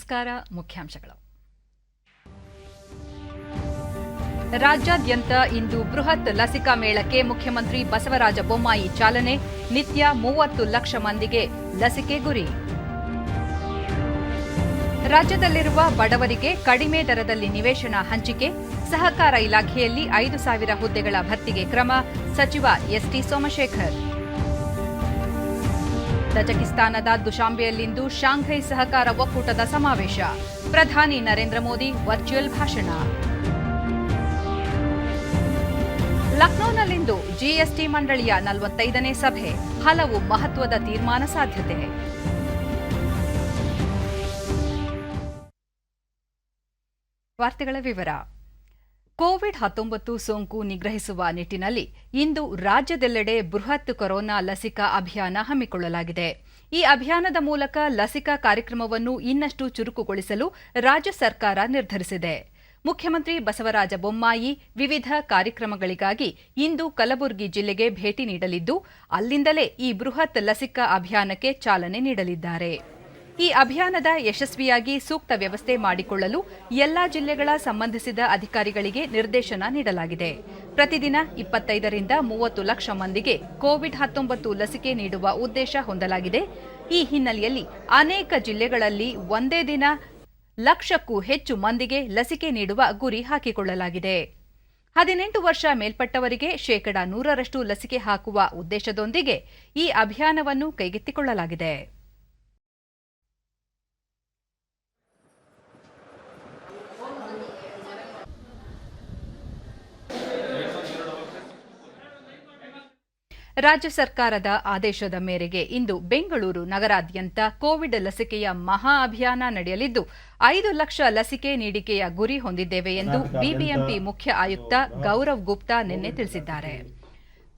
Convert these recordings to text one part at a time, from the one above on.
ನಮಸ್ಕಾರ. ಮುಖ್ಯಾಂಶಗಳು. ರಾಜ್ಯಾದ್ಯಂತ ಇಂದು ಬೃಹತ್ ಲಸಿಕಾ ಮೇಳಕ್ಕೆ ಮುಖ್ಯಮಂತ್ರಿ ಬಸವರಾಜ ಬೊಮ್ಮಾಯಿ ಚಾಲನೆ. ನಿತ್ಯ 30 ಲಕ್ಷ ಮಂದಿಗೆ ಲಸಿಕೆ ಗುರಿ. ರಾಜ್ಯದಲ್ಲಿರುವ ಬಡವರಿಗೆ ಕಡಿಮೆ ದರದಲ್ಲಿ ನಿವೇಶನ ಹಂಚಿಕೆ. ಸಹಕಾರ ಇಲಾಖೆಯಲ್ಲಿ 5,000 ಹುದ್ದೆಗಳ ಭರ್ತಿಗೆ ಕ್ರಮ. ಸಚಿವ ಎಸ್ಟಿ ಸೋಮಶೇಖರ್. ತಜಕಿಸ್ತಾನದ ದುಶಾಂಬೆಯಲ್ಲಿಂದು ಶಾಂಘೈ ಸಹಕಾರ ಒಕ್ಕೂಟದ ಸಮಾವೇಶ. ಪ್ರಧಾನಿ ನರೇಂದ್ರ ಮೋದಿ ವರ್ಚುವಲ್ ಭಾಷಣ. ಲಕ್ನೋನಲ್ಲಿಂದು ಜಿಎಸ್ಟಿ ಮಂಡಳಿಯ 45ನೇ ಸಭೆ. ಹಲವು ಮಹತ್ವದ ತೀರ್ಮಾನ ಸಾಧ್ಯತೆ. ವಾರ್ತೆಗಳ ವಿವರ. ಕೋವಿಡ್-19 ಸೋಂಕು ನಿಗ್ರಹಿಸುವ ನಿಟ್ಟಿನಲ್ಲಿ ಇಂದು ರಾಜ್ಯದೆಲ್ಲೆಡೆ ಬೃಹತ್ ಕೊರೋನಾ ಲಸಿಕಾ ಅಭಿಯಾನ ಹಮ್ಮಿಕೊಳ್ಳಲಾಗಿದೆ. ಈ ಅಭಿಯಾನದ ಮೂಲಕ ಲಸಿಕಾ ಕಾರ್ಯಕ್ರಮವನ್ನು ಇನ್ನಷ್ಟು ಚುರುಕುಗೊಳಿಸಲು ರಾಜ್ಯ ಸರ್ಕಾರ ನಿರ್ಧರಿಸಿದೆ. ಮುಖ್ಯಮಂತ್ರಿ ಬಸವರಾಜ ಬೊಮ್ಮಾಯಿ ವಿವಿಧ ಕಾರ್ಯಕ್ರಮಗಳಿಗಾಗಿ ಇಂದು ಕಲಬುರಗಿ ಜಿಲ್ಲೆಗೆ ಭೇಟಿ ನೀಡಲಿದ್ದು, ಅಲ್ಲಿಂದಲೇ ಈ ಬೃಹತ್ ಲಸಿಕಾ ಅಭಿಯಾನಕ್ಕೆ ಚಾಲನೆ ನೀಡಲಿದ್ದಾರೆ. ಈ ಅಭಿಯಾನದ ಯಶಸ್ವಿಯಾಗಿ ಸೂಕ್ತ ವ್ಯವಸ್ಥೆ ಮಾಡಿಕೊಳ್ಳಲು ಎಲ್ಲಾ ಜಿಲ್ಲೆಗಳ ಸಂಬಂಧಿಸಿದ ಅಧಿಕಾರಿಗಳಿಗೆ ನಿರ್ದೇಶನ ನೀಡಲಾಗಿದೆ. ಪ್ರತಿದಿನ 25ರಿಂದ 30 ಲಕ್ಷ ಮಂದಿಗೆ ಕೋವಿಡ್-19 ಲಸಿಕೆ ನೀಡುವ ಉದ್ದೇಶ ಹೊಂದಲಾಗಿದೆ. ಈ ಹಿನ್ನೆಲೆಯಲ್ಲಿ ಅನೇಕ ಜಿಲ್ಲೆಗಳಲ್ಲಿ ಒಂದೇ ದಿನ 1 ಲಕ್ಷಕ್ಕೂ ಹೆಚ್ಚು ಮಂದಿಗೆ ಲಸಿಕೆ ನೀಡುವ ಗುರಿ ಹಾಕಿಕೊಳ್ಳಲಾಗಿದೆ. 18 ವರ್ಷ ಮೇಲ್ಪಟ್ಟವರಿಗೆ 100% ಲಸಿಕೆ ಹಾಕುವ ಉದ್ದೇಶದೊಂದಿಗೆ ಈ ಅಭಿಯಾನವನ್ನು ಕೈಗೆತ್ತಿಕೊಳ್ಳಲಾಗಿದೆ. ರಾಜ್ಯ ಸರ್ಕಾರದ ಆದೇಶದ ಮೇರೆಗೆ ಇಂದು ಬೆಂಗಳೂರು ನಗರಾದ್ಯಂತ ಕೋವಿಡ್ ಲಸಿಕೆಯ ಮಹಾ ಅಭಿಯಾನ ನಡೆಯಲಿದ್ದು, 5 ಲಕ್ಷ ಲಸಿಕೆ ನೀಡಿಕೆಯ ಗುರಿ ಹೊಂದಿದ್ದೇವೆ ಎಂದು ಬಿಬಿಎಂಪಿ ಮುಖ್ಯ ಆಯುಕ್ತ ಗೌರವ್ ಗುಪ್ತಾ ನಿನ್ನೆ ತಿಳಿಸಿದ್ದಾರೆ.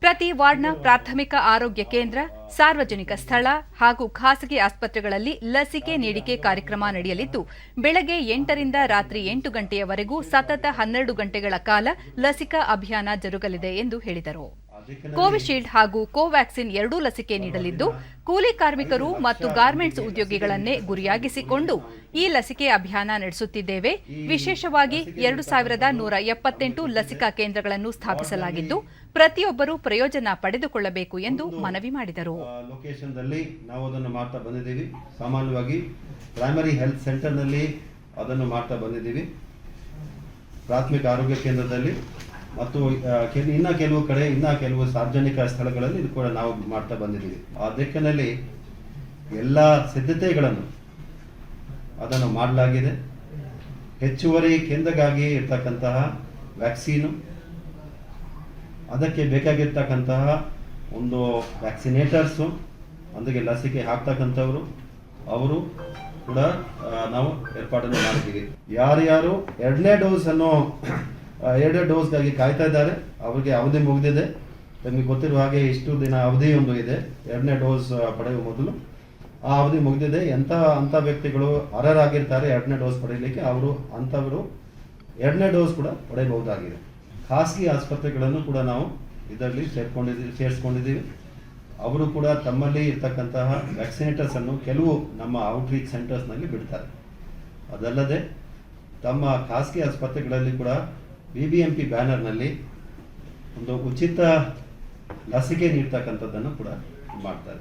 ಪ್ರತಿ ವಾರ್ಡ್ನ ಪ್ರಾಥಮಿಕ ಆರೋಗ್ಯ ಕೇಂದ್ರ, ಸಾರ್ವಜನಿಕ ಸ್ಥಳ ಹಾಗೂ ಖಾಸಗಿ ಆಸ್ಪತ್ರೆಗಳಲ್ಲಿ ಲಸಿಕೆ ನೀಡಿಕೆ ಕಾರ್ಯಕ್ರಮ ನಡೆಯಲಿದ್ದು, ಬೆಳಗ್ಗೆ 8ರಿಂದ ರಾತ್ರಿ 8 ಗಂಟೆಯವರೆಗೂ ಸತತ 12 ಗಂಟೆಗಳ ಕಾಲ ಲಸಿಕಾ ಅಭಿಯಾನ ಜರುಗಲಿದೆ ಎಂದು ಹೇಳಿದರು. ಕೋವಿಶೀಲ್ಡ್ ಹಾಗೂ ಕೋವ್ಯಾಕ್ಸಿನ್ ಎರಡೂ ಲಸಿಕೆ ನೀಡಲಿದ್ದು, ಕೂಲಿ ಕಾರ್ಮಿಕರು ಮತ್ತು ಗಾರ್ಮೆಂಟ್ಸ್ ಉದ್ಯೋಗಿಗಳನ್ನೇ ಗುರಿಯಾಗಿಸಿಕೊಂಡು ಈ ಲಸಿಕೆ ಅಭಿಯಾನ ನಡೆಸುತ್ತಿದ್ದೇವೆ. ವಿಶೇಷವಾಗಿ 2178 ಲಸಿಕಾ ಕೇಂದ್ರಗಳನ್ನು ಸ್ಥಾಪಿಸಲಾಗಿದ್ದು, ಪ್ರತಿಯೊಬ್ಬರೂ ಪ್ರಯೋಜನ ಪಡೆದುಕೊಳ್ಳಬೇಕು ಎಂದು ಮನವಿ ಮಾಡಿದರು. ಲೊಕೇಶನ್ದಲ್ಲಿ ನಾವು ಅದನ್ನು ಮಾಡ್ತಾ ಬಂದಿದ್ದೀವಿ. ಸಾಮಾನ್ಯವಾಗಿ ಪ್ರೈಮರಿ ಹೆಲ್ತ್ ಸೆಂಟರ್ನಲ್ಲಿ ಅದನ್ನು ಮಾಡ್ತಾ ಬಂದಿದ್ದೀವಿ. ಪ್ರಾಥಮಿಕ ಆರೋಗ್ಯ ಕೇಂದ್ರದಲ್ಲಿ ಮತ್ತು ಕೆಲವು ಸಾರ್ವಜನಿಕ ಸ್ಥಳಗಳಲ್ಲಿ ಇದು ಕೂಡ ನಾವು ಮಾಡ್ತಾ ಬಂದಿದ್ದೀವಿ. ಆ ದಿಕ್ಕಿನಲ್ಲಿ ಎಲ್ಲ ಸಿದ್ಧತೆಗಳನ್ನು ಅದನ್ನು ಮಾಡಲಾಗಿದೆ. ಹೆಚ್ಚುವರಿ ಕೇಂದ್ರಗಾಗಿ ಇರ್ತಕ್ಕಂತಹ ವ್ಯಾಕ್ಸಿನು, ಅದಕ್ಕೆ ಬೇಕಾಗಿರ್ತಕ್ಕಂತಹ ಒಂದು ವ್ಯಾಕ್ಸಿನೇಟರ್ಸು, అందుకే ಲಸಿಕೆ ಹಾಕ್ತಕ್ಕಂಥವರು ಅವರು ಕೂಡ ನಾವು ಏರ್ಪಾಡನ್ನು ಮಾಡಿದ್ದೀವಿ. ಯಾರ್ಯಾರು ಎರಡನೇ ಡೋಸ್ಗಾಗಿ ಕಾಯ್ತಾ ಇದ್ದಾರೆ, ಅವರಿಗೆ ಅವಧಿ ಮುಗಿದಿದೆ. ನಿಮಗೆ ಗೊತ್ತಿರುವ ಹಾಗೆ ಇಷ್ಟು ದಿನ ಅವಧಿ ಒಂದು ಇದೆ. 2ನೇ ಡೋಸ್ ಪಡೆಯುವ ಮೊದಲು ಆ ಅವಧಿ ಮುಗಿದಿದೆ. ಅಂಥ ವ್ಯಕ್ತಿಗಳು ಅರ್ಹರಾಗಿರ್ತಾರೆ 2ನೇ ಡೋಸ್ ಪಡೆಯಲಿಕ್ಕೆ, ಅಂಥವರು 2ನೇ ಡೋಸ್ ಕೂಡ ಪಡೆಯಬಹುದಾಗಿದೆ. ಖಾಸಗಿ ಆಸ್ಪತ್ರೆಗಳನ್ನು ಕೂಡ ನಾವು ಇದರಲ್ಲಿ ಸೇರಿಸ್ಕೊಂಡಿದ್ದೀವಿ. ಅವರು ಕೂಡ ತಮ್ಮಲ್ಲಿ ಇರ್ತಕ್ಕಂತಹ ವ್ಯಾಕ್ಸಿನೇಟರ್ಸ್ ಅನ್ನು ಕೆಲವು ನಮ್ಮ ಔಟ್ರೀಚ್ ಸೆಂಟರ್ಸ್ನಲ್ಲಿ ಬಿಡ್ತಾರೆ. ಅದಲ್ಲದೆ ತಮ್ಮ ಖಾಸಗಿ ಆಸ್ಪತ್ರೆಗಳಲ್ಲಿ ಕೂಡ ಬಿಬಿಎಂಪಿ ಬ್ಯಾನರ್ನಲ್ಲಿ ಒಂದು ಉಚಿತ ಲಸಿಕೆ ನೀಡ್ತಕ್ಕಂಥದ್ದನ್ನು ಕೂಡ ಮಾಡ್ತಾರೆ.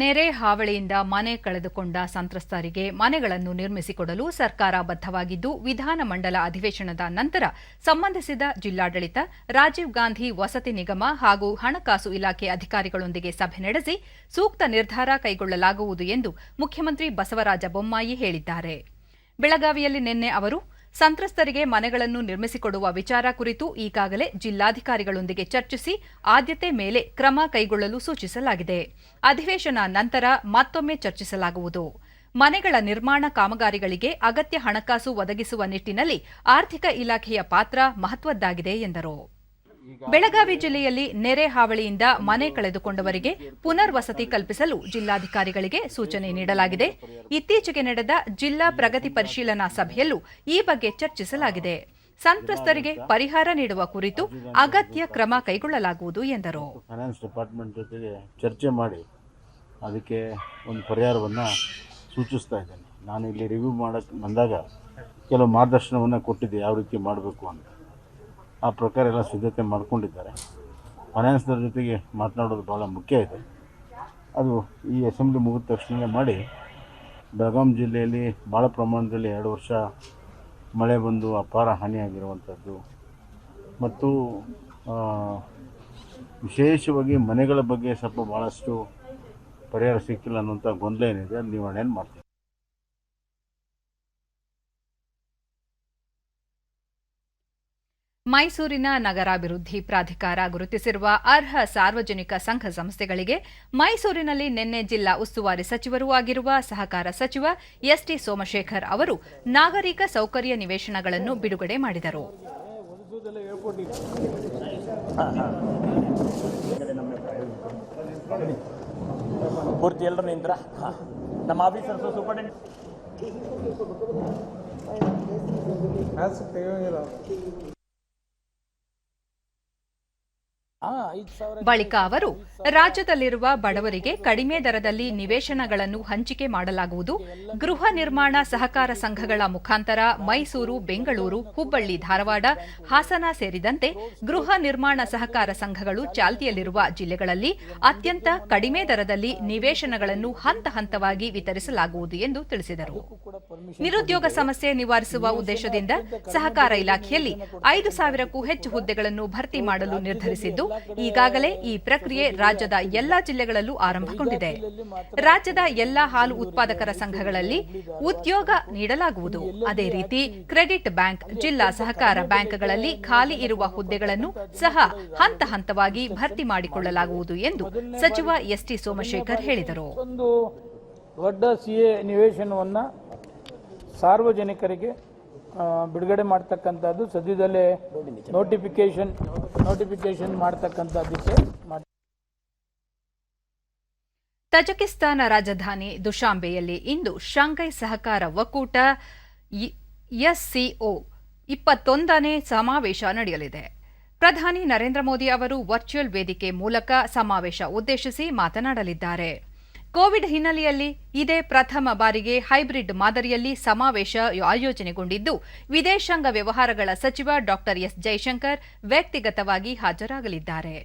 ನೆರೆ ಹಾವಳಿಯಿಂದ ಮನೆ ಕಳೆದುಕೊಂಡ ಸಂತ್ರಸ್ತರಿಗೆ ಮನೆಗಳನ್ನು ನಿರ್ಮಿಸಿಕೊಡಲು ಸರ್ಕಾರ ಬದ್ಧವಾಗಿದ್ದು, ವಿಧಾನಮಂಡಲ ಅಧಿವೇಶನದ ನಂತರ ಸಂಬಂಧಿಸಿದ ಜಿಲ್ಲಾಡಳಿತ, ರಾಜೀವ್ ಗಾಂಧಿ ವಸತಿ ನಿಗಮ ಹಾಗೂ ಹಣಕಾಸು ಇಲಾಖೆ ಅಧಿಕಾರಿಗಳೊಂದಿಗೆ ಸಭೆ ನಡೆಸಿ ಸೂಕ್ತ ನಿರ್ಧಾರ ಕೈಗೊಳ್ಳಲಾಗುವುದು ಎಂದು ಮುಖ್ಯಮಂತ್ರಿ ಬಸವರಾಜ ಬೊಮ್ಮಾಯಿ ಹೇಳಿದ್ದಾರೆ. ಬೆಳಗಾವಿಯಲ್ಲಿ ನಿನ್ನೆ ಅವರು ಸಂತ್ರಸ್ತರಿಗೆ ಮನೆಗಳನ್ನು ನಿರ್ಮಿಸಿಕೊಡುವ ವಿಚಾರ ಕುರಿತು ಈಗಾಗಲೇ ಜಿಲ್ಲಾಧಿಕಾರಿಗಳೊಂದಿಗೆ ಚರ್ಚಿಸಿ ಆದ್ಯತೆ ಮೇಲೆ ಕ್ರಮ ಕೈಗೊಳ್ಳಲು ಸೂಚಿಸಲಾಗಿದೆ. ಅಧಿವೇಶನ ನಂತರ ಮತ್ತೊಮ್ಮೆ ಚರ್ಚಿಸಲಾಗುವುದು. ಮನೆಗಳ ನಿರ್ಮಾಣ ಕಾಮಗಾರಿಗಳಿಗೆ ಅಗತ್ಯ ಹಣಕಾಸು ಒದಗಿಸುವ ನಿಟ್ಟಿನಲ್ಲಿ ಆರ್ಥಿಕ ಇಲಾಖೆಯ ಪಾತ್ರ ಮಹತ್ವದ್ದಾಗಿದೆ ಎಂದರು. ಬೆಳಗಾವಿ ಜಿಲ್ಲೆಯಲ್ಲಿ ನೆರೆ ಹಾವಳಿಯಿಂದ ಮನೆ ಕಳೆದುಕೊಂಡವರಿಗೆ ಪುನರ್ವಸತಿ ಕಲ್ಪಿಸಲು ಜಿಲ್ಲಾಧಿಕಾರಿಗಳಿಗೆ ಸೂಚನೆ ನೀಡಲಾಗಿದೆ. ಇತ್ತೀಚೆಗೆ ನಡೆದ ಜಿಲ್ಲಾ ಪ್ರಗತಿ ಪರಿಶೀಲನಾ ಸಭೆಯಲ್ಲೂ ಈ ಬಗ್ಗೆ ಚರ್ಚಿಸಲಾಗಿದೆ. ಸಂತ್ರಸ್ತರಿಗೆ ಪರಿಹಾರ ನೀಡುವ ಕುರಿತು ಅಗತ್ಯ ಕ್ರಮ ಕೈಗೊಳ್ಳಲಾಗುವುದು ಎಂದರು. ಫೈನಾನ್ಸ್ ಡಿಪಾರ್ಟ್ಮೆಂಟ್ ಜೊತೆಗೆ ಚರ್ಚೆ ಮಾಡಿ ಅದಕ್ಕೆ ಒಂದು ಪರಿಹಾರವನ್ನು ಸೂಚಿಸ್ತಾ ಇದ್ದೇನೆ. ನಾನು ಇಲ್ಲಿ ರಿವ್ಯೂ ಮಾಡೋಕ್ಕೆ ಬಂದಾಗ ಕೆಲವು ಮಾರ್ಗದರ್ಶನವನ್ನು ಕೊಟ್ಟಿದ್ದೆ, ಯಾವ ರೀತಿ ಮಾಡಬೇಕು ಅಂತ. ಆ ಪ್ರಕಾರ ಎಲ್ಲ ಸಿದ್ಧತೆ ಮಾಡ್ಕೊಂಡಿದ್ದಾರೆ. ಫೈನಾನ್ಸ್ದವ್ರ ಜೊತೆಗೆ ಮಾತನಾಡೋದು ಭಾಳ ಮುಖ್ಯ ಇದೆ. ಅದು ಈ ಅಸೆಂಬ್ಲಿ ಮುಗಿದ ತಕ್ಷಣ ಮಾಡಿ, ಬೆಳಗಾಂ ಜಿಲ್ಲೆಯಲ್ಲಿ ಭಾಳ ಪ್ರಮಾಣದಲ್ಲಿ 2 ವರ್ಷ ಮಳೆ ಬಂದು ಅಪಾರ ಹಾನಿಯಾಗಿರುವಂಥದ್ದು ಮತ್ತು ವಿಶೇಷವಾಗಿ ಮನೆಗಳ ಬಗ್ಗೆ ಸ್ವಲ್ಪ ಭಾಳಷ್ಟು ಪರಿಹಾರ ಸಿಕ್ಕಿಲ್ಲ ಅನ್ನುವಂಥ ಗೊಂದಲ ಏನಿದೆ, ಅದು ನಿವಾರಣೆ ಮಾಡ್ತೀವಿ. ಮೈಸೂರಿನ ನಗರಾಭಿವೃದ್ಧಿ ಪ್ರಾಧಿಕಾರ ಗುರುತಿಸಿರುವ ಅರ್ಹ ಸಾರ್ವಜನಿಕ ಸಂಘ ಸಂಸ್ಥೆಗಳಿಗೆ ಮೈಸೂರಿನಲ್ಲಿ ನಿನ್ನೆ ಜಿಲ್ಲಾ ಉಸ್ತುವಾರಿ ಸಚಿವರೂ ಆಗಿರುವ ಸಹಕಾರ ಸಚಿವ ಎಸ್ಟಿ ಸೋಮಶೇಖರ್ ಅವರು ನಾಗರಿಕ ಸೌಕರ್ಯ ನಿವೇಶನಗಳನ್ನು ಬಿಡುಗಡೆ ಮಾಡಿದರು. ಪೂರ್ತಿ ಎಲ್ಲರೂ ನಿಂತ್ರ ನಮ್ಮ ಆಫೀಸರ್ಸ್ ಸೂಪರ್ಡೆಂಟ್ ಬಳಿಕ ಅವರು ರಾಜ್ಯದಲ್ಲಿರುವ ಬಡವರಿಗೆ ಕಡಿಮೆ ದರದಲ್ಲಿ ನಿವೇಶನಗಳನ್ನು ಹಂಚಿಕೆ ಮಾಡಲಾಗುವುದು, ಗೃಹ ನಿರ್ಮಾಣ ಸಹಕಾರ ಸಂಘಗಳ ಮುಖಾಂತರ ಮೈಸೂರು, ಬೆಂಗಳೂರು, ಹುಬ್ಬಳ್ಳಿ, ಧಾರವಾಡ, ಹಾಸನ ಸೇರಿದಂತೆ ಗೃಹ ನಿರ್ಮಾಣ ಸಹಕಾರ ಸಂಘಗಳು ಚಾಲ್ತಿಯಲ್ಲಿರುವ ಜಿಲ್ಲೆಗಳಲ್ಲಿ ಅತ್ಯಂತ ಕಡಿಮೆ ದರದಲ್ಲಿ ನಿವೇಶನಗಳನ್ನು ಹಂತ ಹಂತವಾಗಿ ವಿತರಿಸಲಾಗುವುದು ಎಂದು ತಿಳಿಸಿದರು. ನಿರುದ್ಯೋಗ ಸಮಸ್ಯೆ ನಿವಾರಿಸುವ ಉದ್ದೇಶದಿಂದ ಸಹಕಾರ ಇಲಾಖೆಯಲ್ಲಿ 5,000ಕ್ಕೂ ಹೆಚ್ಚು ಹುದ್ದೆಗಳನ್ನು ಭರ್ತಿ ಮಾಡಲು ನಿರ್ಧರಿಸಿದ್ದು, ಈಗಾಗಲೇ ಈ ಪ್ರಕ್ರಿಯೆ ರಾಜ್ಯದ ಎಲ್ಲಾ ಜಿಲ್ಲೆಗಳಲ್ಲೂ ಆರಂಭಗೊಂಡಿದೆ. ರಾಜ್ಯದ ಎಲ್ಲಾ ಹಾಲು ಉತ್ಪಾದಕರ ಸಂಘಗಳಲ್ಲಿ ಉದ್ಯೋಗ ನೀಡಲಾಗುವುದು. ಅದೇ ರೀತಿ ಕ್ರೆಡಿಟ್ ಬ್ಯಾಂಕ್, ಜಿಲ್ಲಾ ಸಹಕಾರ ಬ್ಯಾಂಕ್ಗಳಲ್ಲಿ ಖಾಲಿ ಇರುವ ಹುದ್ದೆಗಳನ್ನು ಸಹ ಹಂತ ಹಂತವಾಗಿ ಭರ್ತಿ ಮಾಡಿಕೊಳ್ಳಲಾಗುವುದು ಎಂದು ಸಚಿವ ಎಸ್ಟಿ ಸೋಮಶೇಖರ್ ಹೇಳಿದರು. ಒಂದು ದೊಡ್ಡ ಸಿಎ ನಿವೇಶನವನ್ನು ಸಾರ್ವಜನಿಕರಿಗೆ ಬಿಡುಗಡೆ ಮಾಡ್ತಕ್ಕಂಥದ್ದು ಸದ್ಯದಲ್ಲೇ ನೋಟಿಫಿಕೇಶನ್ ಮಾಡ್ತಕ್ಕಂಥದ್ದಕ್ಕೆ. ತಜಕಿಸ್ತಾನ ರಾಜಧಾನಿ ದುಶಾಂಬೆಯಲ್ಲಿ ಇಂದು ಶಾಂಘೈ ಸಹಕಾರ ಒಕ್ಕೂಟ ಎಸ್ಸಿಒ 21ನೇ ಸಮಾವೇಶ ನಡೆಯಲಿದೆ. ಪ್ರಧಾನಿ ನರೇಂದ್ರ ಮೋದಿ ಅವರು ವರ್ಚುವಲ್ ವೇದಿಕೆ ಮೂಲಕ ಸಮಾವೇಶ ಉದ್ದೇಶಿಸಿ ಮಾತನಾಡಲಿದ್ದಾರೆ. ಕೋವಿಡ್ ಹಿನ್ನೆಲೆಯಲ್ಲಿ ಇದೇ ಪ್ರಥಮ ಬಾರಿಗೆ ಹೈಬ್ರಿಡ್ ಮಾದರಿಯಲ್ಲಿ ಸಮಾವೇಶ ಆಯೋಜನೆಗೊಂಡಿದ್ದು, ವಿದೇಶಾಂಗ ವ್ಯವಹಾರಗಳ ಸಚಿವ ಡಾ ಎಸ್ ಜೈಶಂಕರ್ ವ್ಯಕ್ತಿಗತವಾಗಿ ಹಾಜರಾಗಲಿದ್ದಾರೆ.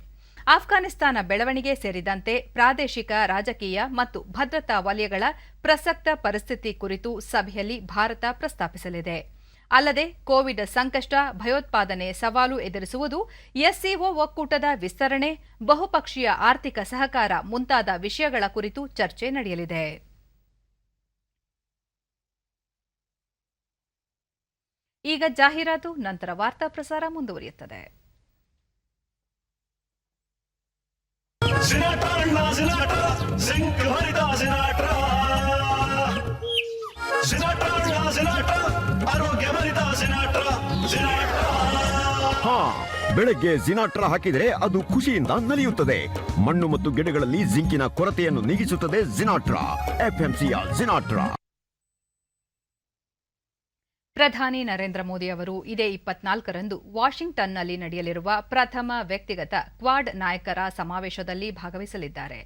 ಆಫ್ಘಾನಿಸ್ತಾನ ಬೆಳವಣಿಗೆ ಸೇರಿದಂತೆ ಪ್ರಾದೇಶಿಕ ರಾಜಕೀಯ ಮತ್ತು ಭದ್ರತಾ ವಲಯಗಳ ಪ್ರಸಕ್ತ ಪರಿಸ್ಥಿತಿ ಕುರಿತು ಸಭೆಯಲ್ಲಿ ಭಾರತ ಪ್ರಸ್ತಾಪಿಸಲಿದೆ. ಅಲ್ಲದೆ ಕೋವಿಡ್ ಸಂಕಷ್ಟ, ಭಯೋತ್ಪಾದನೆ ಸವಾಲು ಎದುರಿಸುವುದು, ಎಸ್ಸಿಒ ಒಕ್ಕೂಟದ ವಿಸ್ತರಣೆ, ಬಹುಪಕ್ಷೀಯ ಆರ್ಥಿಕ ಸಹಕಾರ ಮುಂತಾದ ವಿಷಯಗಳ ಕುರಿತು ಚರ್ಚೆ ನಡೆಯಲಿದೆ. ಈಗ ಜಾಹೀರಾತು, ನಂತರ ವಾರ್ತಾ ಪ್ರಸಾರ ಮುಂದುವರಿಯುತ್ತದೆ. ಬೆಳಗ್ಗೆ ಜಿನಾಟ್ರಾ ಹಾಕಿದರೆ ಅದು ಖುಷಿಯಿಂದ ನಲಿಯುತ್ತದೆ. ಮಣ್ಣು ಮತ್ತು ಗಿಡಗಳಲ್ಲಿ ಜಿಂಕಿನ ಕೊರತೆಯನ್ನು ನೀಗಿಸುತ್ತದೆ ಜಿನಾಟ್ರಾ, ಎಫ್ಎಂಸಿಯ ಜಿನಾಟ್ರಾ. ಪ್ರಧಾನಿ ನರೇಂದ್ರ ಮೋದಿ ಅವರು ಇದೇ 24ರಂದು ವಾಷಿಂಗ್ಟನ್ನಲ್ಲಿ ನಡೆಯಲಿರುವ ಪ್ರಥಮ ವ್ಯಕ್ತಿಗತ ಕ್ವಾಡ್ ನಾಯಕರ ಸಮಾವೇಶದಲ್ಲಿ ಭಾಗವಹಿಸಲಿದ್ದಾರೆ.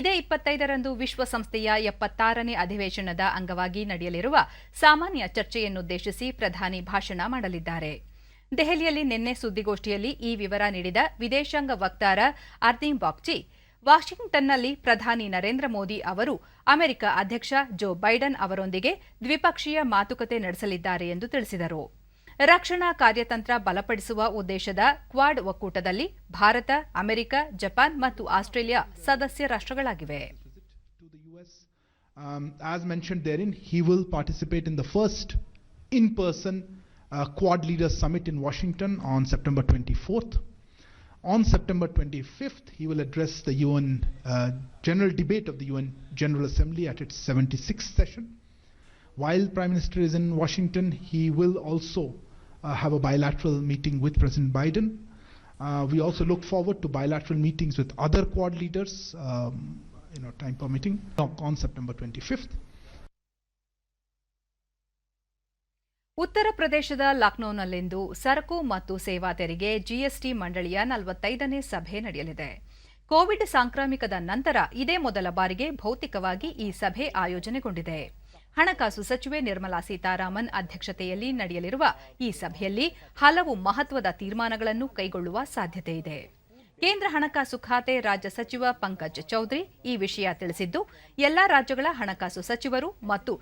ಇದೇ 25ರಂದು ವಿಶ್ವಸಂಸ್ಥೆಯ 76ನೇ ಅಧಿವೇಶನದ ಅಂಗವಾಗಿ ನಡೆಯಲಿರುವ ಸಾಮಾನ್ಯ ಚರ್ಚೆಯನ್ನುದ್ದೇಶಿಸಿ ಪ್ರಧಾನಿ ಭಾಷಣ ಮಾಡಲಿದ್ದಾರೆ. ದೆಹಲಿಯಲ್ಲಿ ನಿನ್ನೆ ಸುದ್ದಿಗೋಷ್ಠಿಯಲ್ಲಿ ಈ ವಿವರ ನೀಡಿದ ವಿದೇಶಾಂಗ ವಕ್ತಾರ ಅರ್ದೀನ್ ಬಾಗ್ಚಿ, ವಾಷಿಂಗ್ಟನ್ನಲ್ಲಿ ಪ್ರಧಾನಿ ನರೇಂದ್ರ ಮೋದಿ ಅವರು ಅಮೆರಿಕ ಅಧ್ಯಕ್ಷ ಜೋ ಬೈಡನ್ ಅವರೊಂದಿಗೆ ದ್ವಿಪಕ್ಷೀಯ ಮಾತುಕತೆ ನಡೆಸಲಿದ್ದಾರೆ ಎಂದು ತಿಳಿಸಿದರು. ರಕ್ಷಣಾ ಕಾರ್ಯತಂತ್ರ ಬಲಪಡಿಸುವ ಉದ್ದೇಶದ ಕ್ವಾಡ್ ಒಕ್ಕೂಟದಲ್ಲಿ ಭಾರತ, ಅಮೆರಿಕ, ಜಪಾನ್ ಮತ್ತು ಆಸ್ಟ್ರೇಲಿಯಾ ಸದಸ್ಯ ರಾಷ್ಟ್ರಗಳಾಗಿವೆ. As mentioned therein, he will participate in the first in-person Quad Leaders Summit in Washington on September 24th. On September 25th, he will address the UN General Debate of the UN General Assembly at its 76th session. While Prime Minister is in Washington, he will also have a bilateral meeting with President Biden. We also look forward to bilateral meetings with other Quad leaders, time permitting, on September 25th. ಉತ್ತರ ಪ್ರದೇಶದ ಲಕ್ನೋನಲ್ಲಿಂದು ಸರಕು ಮತ್ತು ಸೇವಾ ತೆರಿಗೆ GST ಮಂಡಳಿಯ 45ನೇ ಸಭೆ ನಡೆಯಲಿದೆ. Covid ಸಾಂಕ್ರಾಮಿಕದ ನಂತರ ಇದೇ ಮೊದಲ ಬಾರಿಗೆ ಭೌತಿಕವಾಗಿ ಈ ಸಭೆ ಆಯೋಜನೆಗೊಂಡಿದೆ. ಹಣಕಾಸು ಸಚಿವೆ ನಿರ್ಮಲಾ ಸೀತಾರಾಮನ್ ಅಧ್ಯಕ್ಷತೆಯಲ್ಲಿ ನಡೆಯಲಿರುವ ಈ ಸಭೆಯಲ್ಲಿ ಹಲವು ಮಹತ್ವದ ತೀರ್ಮಾನಗಳನ್ನು ಕೈಗೊಳ್ಳುವ ಸಾಧ್ಯತೆಯಿದೆ. ಕೇಂದ್ರ ಹಣಕಾಸು ಖಾತೆ ರಾಜ್ಯ ಸಚಿವ ಪಂಕಜ್ ಚೌಧರಿ ಈ ವಿಷಯ ತಿಳಿಸಿದ್ದು, ಎಲ್ಲಾ ರಾಜ್ಯಗಳ ಹಣಕಾಸು ಸಚಿವರು ಮತ್ತು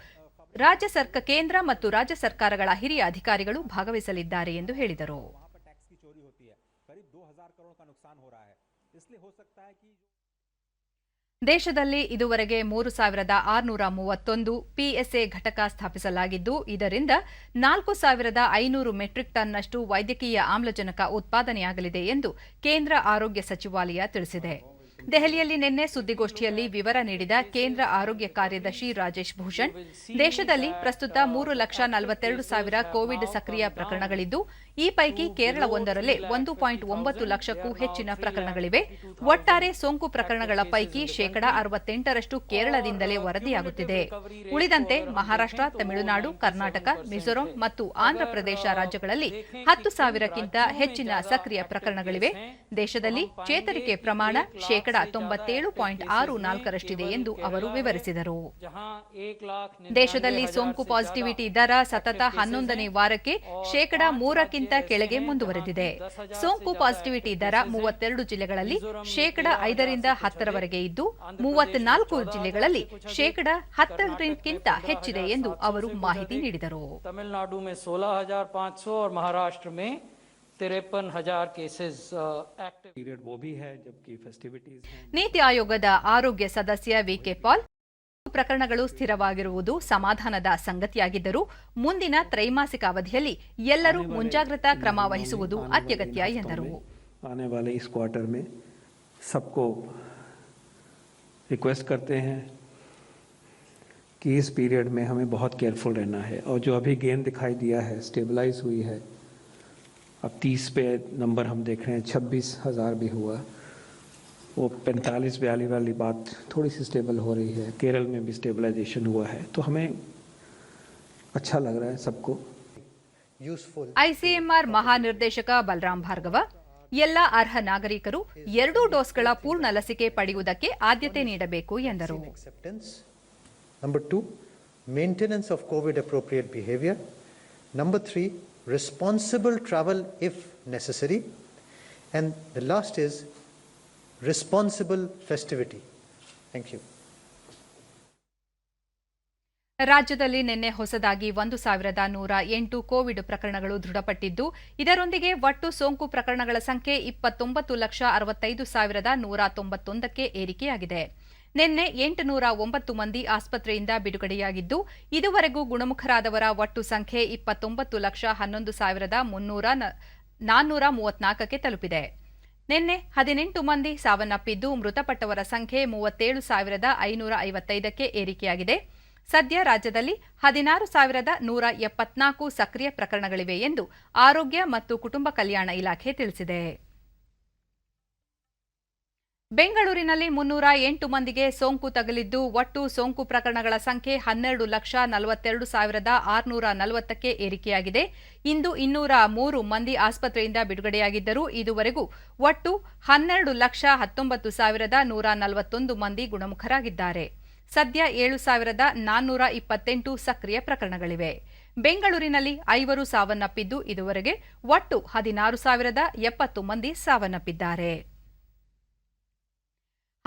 ಕೇಂದ್ರ ಮತ್ತು ರಾಜ್ಯ ಸರ್ಕಾರಗಳ ಹಿರಿಯ ಅಧಿಕಾರಿಗಳು ಭಾಗವಹಿಸಲಿದ್ದಾರೆ ಎಂದು ಹೇಳಿದರು. ದೇಶದಲ್ಲಿ ಇದುವರೆಗೆ 3,631 ಪಿಎಸ್ಎ ಘಟಕ ಸ್ಥಾಪಿಸಲಾಗಿದ್ದು, ಇದರಿಂದ 4,500 ಮೆಟ್ರಿಕ್ ಟನ್ನಷ್ಟು ವೈದ್ಯಕೀಯ ಆಮ್ಲಜನಕ ಉತ್ಪಾದನೆಯಾಗಲಿದೆ ಎಂದು ಕೇಂದ್ರ ಆರೋಗ್ಯ ಸಚಿವಾಲಯ ತಿಳಿಸಿದೆ. ದೆಹಲಿಯಲ್ಲಿ ನಿನ್ನೆ ಸುದ್ದಿಗೋಷ್ಠಿಯಲ್ಲಿ ವಿವರ ನೀಡಿದ ಕೇಂದ್ರ ಆರೋಗ್ಯ ಕಾರ್ಯದರ್ಶಿ ರಾಜೇಶ್ ಭೂಷಣ್, ದೇಶದಲ್ಲಿ ಪ್ರಸ್ತುತ 3,42,000 ಕೋವಿಡ್ ಸಕ್ರಿಯ ಪ್ರಕರಣಗಳಿದ್ದು, ಈ ಪೈಕಿ ಕೇರಳ ಒಂದರಲ್ಲೇ 1.9 ಲಕ್ಷಕ್ಕೂ ಹೆಚ್ಚಿನ ಪ್ರಕರಣಗಳಿವೆ. ಒಟ್ಟಾರೆ ಸೋಂಕು ಪ್ರಕರಣಗಳ ಪೈಕಿ 68% ಕೇರಳದಿಂದಲೇ ವರದಿಯಾಗುತ್ತಿದೆ. ಉಳಿದಂತೆ ಮಹಾರಾಷ್ಟ್ರ, ತಮಿಳುನಾಡು, ಕರ್ನಾಟಕ, ಮಿಜೋರಾಂ ಮತ್ತು ಆಂಧ್ರಪ್ರದೇಶ ರಾಜ್ಯಗಳಲ್ಲಿ 10,000ಕ್ಕಿಂತ ಹೆಚ್ಚಿನ ಸಕ್ರಿಯ ಪ್ರಕರಣಗಳಿವೆ. ದೇಶದಲ್ಲಿ ಚೇತರಿಕೆ ಪ್ರಮಾಣ 97.64% ಎಂದು ಅವರು ವಿವರಿಸಿದರು. ದೇಶದಲ್ಲಿ ಸೋಂಕು ಪಾಸಿಟಿವಿಟಿ ದರ ಸತತ 11ನೇ ವಾರಕ್ಕೆ 3% ಕೆಳಗೆ ಮುಂದುವರೆದಿದೆ. ಸೋಂಕು ಪಾಸಿಟಿವಿಟಿ ದರ 32 ಜಿಲ್ಲೆಗಳಲ್ಲಿ 5% 10% ಇದ್ದು, 34 ಜಿಲ್ಲೆಗಳಲ್ಲಿ 10%ಕ್ಕಿಂತ ಹೆಚ್ಚಿದೆ ಎಂದು ಅವರು ಮಾಹಿತಿ ನೀಡಿದರು. तमिलनाडु में 16,500 और महाराष्ट्र में 53,000 केसेस एक्टिव पीरियड वो भी है, जबकि फेस्टिविटीज हैं. ನೀತಿ ಆಯೋಗದ ಆರೋಗ್ಯ ಸದಸ್ಯ ವಿಕೆ ಪಾಲ್, ಪ್ರಕರಣಗಳು ಸ್ಥಿರವಾಗಿರುವುದು ಸಮಾಧಾನದ ಸಂಗತಿಯಾಗಿದ್ದರೂ ಮುಂದಿನ ತ್ರೈಮಾಸಿಕ ಅವಧಿಯಲ್ಲಿ ಎಲ್ಲರೂ ಮುಂಜಾಗ್ರತಾ ಕ್ರಮ ವಹಿಸುವುದು ಅತ್ಯಗತ್ಯ ಎಂದರು. आने वाले इस क्वार्टर में सबको रिक्वेस्ट करते हैं कि इस पीरियड में हमें बहुत केयरफुल रहना है, और जो अभी गेन दिखाई दिया है स्टेबलाइज हुई है. अब 30 पे नंबर हम देख रहे हैं, 26,000 भी हुआ, वो 45-42 वाली बात थोड़ी सी स्टेबल हो रही है. केरल में भी स्टेबलाइजेशन हुआ है, तो हमें अच्छा लग रहा है सबको. ಐಸಿಎಂಆರ್ ಮಹಾನಿರ್ದೇಶಕ ಬಲರಾಮ್ ಭಾರ್ಗವ, ಎಲ್ಲ ಅರ್ಹ ನಾಗರಿಕರು 2 ಡೋಸ್ಗಳ ಪೂರ್ಣ ಲಸಿಕೆ ಪಡೆಯುವುದಕ್ಕೆ ಆದ್ಯತೆ ನೀಡಬೇಕು ಎಂದರು. Number 2, maintenance of COVID appropriate behavior. Number 3, responsible travel if necessary. And the last is responsible festivity. Thank you. ರಾಜ್ಯದಲ್ಲಿ ನಿನ್ನೆ ಹೊಸದಾಗಿ 1,108 ಕೋವಿಡ್ ಪ್ರಕರಣಗಳು ದೃಢಪಟ್ಟಿದ್ದು, ಇದರೊಂದಿಗೆ ಒಟ್ಟು ಸೋಂಕು ಪ್ರಕರಣಗಳ ಸಂಖ್ಯೆ 29,65,191ಕ್ಕೆ ಏರಿಕೆಯಾಗಿದೆ. ನಿನ್ನೆ 809 ಮಂದಿ ಆಸ್ಪತ್ರೆಯಿಂದ ಬಿಡುಗಡೆಯಾಗಿದ್ದು, ಇದುವರೆಗೂ ಗುಣಮುಖರಾದವರ ಒಟ್ಟು ಸಂಖ್ಯೆ 29,11,434ಕ್ಕೆ ತಲುಪಿದೆ. ನಿನ್ನೆ 18 ಮಂದಿ ಸಾವನ್ನಪ್ಪಿದ್ದು, ಮೃತಪಟ್ಟವರ ಸಂಖ್ಯೆ 37,555ಕ್ಕೆ ಏರಿಕೆಯಾಗಿದೆ. ಸದ್ಯ ರಾಜ್ಯದಲ್ಲಿ 16,174 ಸಕ್ರಿಯ ಪ್ರಕರಣಗಳಿವೆ ಎಂದು ಆರೋಗ್ಯ ಮತ್ತು ಕುಟುಂಬ ಕಲ್ಯಾಣ ಇಲಾಖೆ ತಿಳಿಸಿದೆ. ಬೆಂಗಳೂರಿನಲ್ಲಿ 308 ಮಂದಿಗೆ ಸೋಂಕು ತಗುಲಿದ್ದು, ಒಟ್ಟು ಸೋಂಕು ಪ್ರಕರಣಗಳ ಸಂಖ್ಯೆ 12,42,640ಕ್ಕೆ ಏರಿಕೆಯಾಗಿದೆ. ಇಂದು 203 ಮಂದಿ ಆಸ್ಪತ್ರೆಯಿಂದ ಬಿಡುಗಡೆಯಾಗಿದ್ದರೂ, ಇದುವರೆಗೂ ಒಟ್ಟು 12,19,141 ಮಂದಿ ಗುಣಮುಖರಾಗಿದ್ದಾರೆ. ಸದ್ಯ 7,428 ಸಕ್ರಿಯ ಪ್ರಕರಣಗಳಿವೆ. ಬೆಂಗಳೂರಿನಲ್ಲಿ 5 ಸಾವನ್ನಪ್ಪಿದ್ದು, ಇದುವರೆಗೆ ಒಟ್ಟು 16,070 ಮಂದಿ ಸಾವನ್ನಪ್ಪಿದ್ದಾರೆ.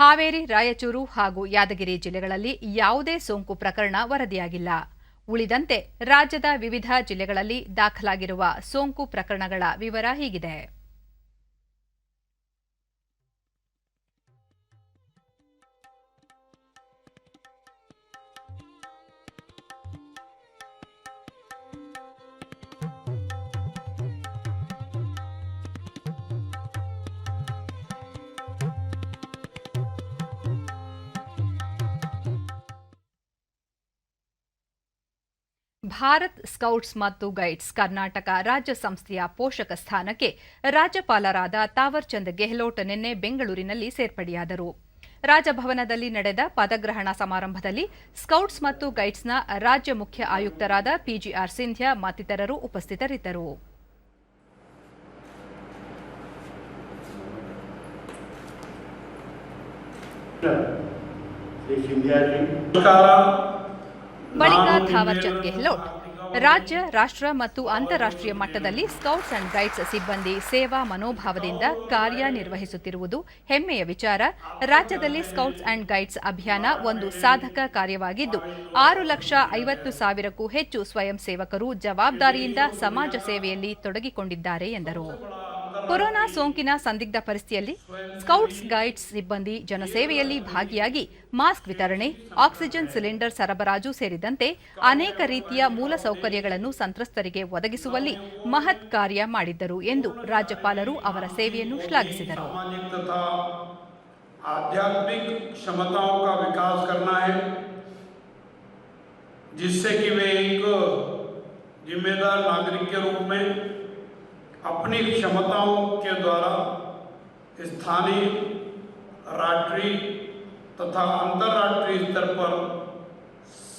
ಹಾವೇರಿ, ರಾಯಚೂರು ಹಾಗೂ ಯಾದಗಿರಿ ಜಿಲ್ಲೆಗಳಲ್ಲಿ ಯಾವುದೇ ಸೋಂಕು ಪ್ರಕರಣ ವರದಿಯಾಗಿಲ್ಲ. ಉಳಿದಂತೆ ರಾಜ್ಯದ ವಿವಿಧ ಜಿಲ್ಲೆಗಳಲ್ಲಿ ದಾಖಲಾಗಿರುವ ಸೋಂಕು ಪ್ರಕರಣಗಳ ವಿವರ ಹೀಗಿದೆ. ಭಾರತ್ ಸ್ಕೌಟ್ಸ್ ಮತ್ತು ಗೈಡ್ಸ್ ಕರ್ನಾಟಕ ರಾಜ್ಯ ಸಂಸ್ಥೆಯ ಪೋಷಕ ಸ್ಥಾನಕ್ಕೆ ರಾಜ್ಯಪಾಲರಾದ ತಾವರ್ಚಂದ್ ಗೆಹ್ಲೋಟ್ ನಿನ್ನೆ ಬೆಂಗಳೂರಿನಲ್ಲಿ ಸೇರ್ಪಡೆಯಾದರು. ರಾಜಭವನದಲ್ಲಿ ನಡೆದ ಪದಗ್ರಹಣ ಸಮಾರಂಭದಲ್ಲಿ ಸ್ಕೌಟ್ಸ್ ಮತ್ತು ಗೈಡ್ಸ್ನ ರಾಜ್ಯ ಮುಖ್ಯ ಆಯುಕ್ತರಾದ ಪಿಜಿಆರ್ ಸಿಂಧ್ಯಾ ಮತ್ತಿತರರು ಉಪಸ್ಥಿತರಿದ್ದರು. ಬಳಿಕ ಥಾವರ್ಚಂದ್ ಗೆಹ್ಲೋಟ್ ರಾಜ್ಯ, ರಾಷ್ಟ್ರ ಮತ್ತು ಅಂತಾರಾಷ್ಟ್ರೀಯ ಮಟ್ಟದಲ್ಲಿ ಸ್ಕೌಟ್ಸ್ ಅಂಡ್ ಗೈಡ್ಸ್ ಸಿಬ್ಬಂದಿ ಸೇವಾ ಮನೋಭಾವದಿಂದ ಕಾರ್ಯನಿರ್ವಹಿಸುತ್ತಿರುವುದು ಹೆಮ್ಮೆಯ ವಿಚಾರ. ರಾಜ್ಯದಲ್ಲಿ ಸ್ಕೌಟ್ಸ್ ಅಂಡ್ ಗೈಡ್ಸ್ ಅಭಿಯಾನ ಒಂದು ಸಾಧಕ ಕಾರ್ಯವಾಗಿದ್ದು 6,50,000ಕ್ಕೂ ಹೆಚ್ಚು ಸ್ವಯಂ ಸೇವಕರು ಜವಾಬ್ದಾರಿಯಿಂದ ಸಮಾಜ ಸೇವೆಯಲ್ಲಿ ತೊಡಗಿಕೊಂಡಿದ್ದಾರೆ ಎಂದರು. ಕೊರೋನಾ ಸೋಂಕಿನ ಸಂದಿಗ್ಧ ಪರಿಸ್ಥಿತಿಯಲ್ಲಿ ಸ್ಕೌಟ್ಸ್ ಗೈಡ್ಸ್ ಸಿಬ್ಬಂದಿ ಜನಸೇವೆಯಲ್ಲಿ ಭಾಗಿಯಾಗಿ ಮಾಸ್ಕ್ ವಿತರಣೆ, ಆಕ್ಸಿಜನ್ ಸಿಲಿಂಡರ್ ಸರಬರಾಜು ಸೇರಿದಂತೆ ಅನೇಕ ರೀತಿಯ ಮೂಲಸೌಕರ್ಯಗಳನ್ನು ಸಂತ್ರಸ್ತರಿಗೆ ಒದಗಿಸುವಲ್ಲಿ ಮಹತ್ ಕಾರ್ಯ ಮಾಡಿದ್ದರು ಎಂದು ರಾಜ್ಯಪಾಲರು ಅವರ ಸೇವೆಯನ್ನು ಶ್ಲಾಘಿಸಿದರು. आध्यात्मिक क्षमताओं का विकास करना है जिससे कि वे एक जिम्मेदार नागरिक के रूप में अपनी क्षमताओं के द्वारा स्थानीय, राष्ट्रीय तथा अंतर्राष्ट्रीय स्तर पर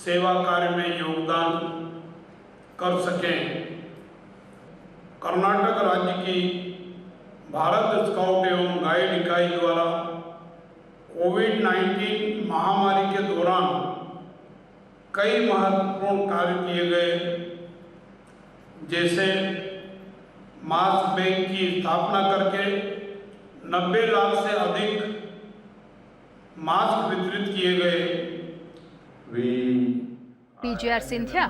सेवा कार्य में योगदान कर सकें. कर्नाटक राज्य की भारत स्काउट एवं गाइड इकाई द्वारा कोविड-19 महामारी के दौरान कई महत्वपूर्ण कार्य किए गए, जैसे मास्क बैंक की स्थापना करके 90 लाख से अधिक मास्क वितरित किए गए. ಪಿಜಿಆರ್ ಸಿಂಧ್ಯಾ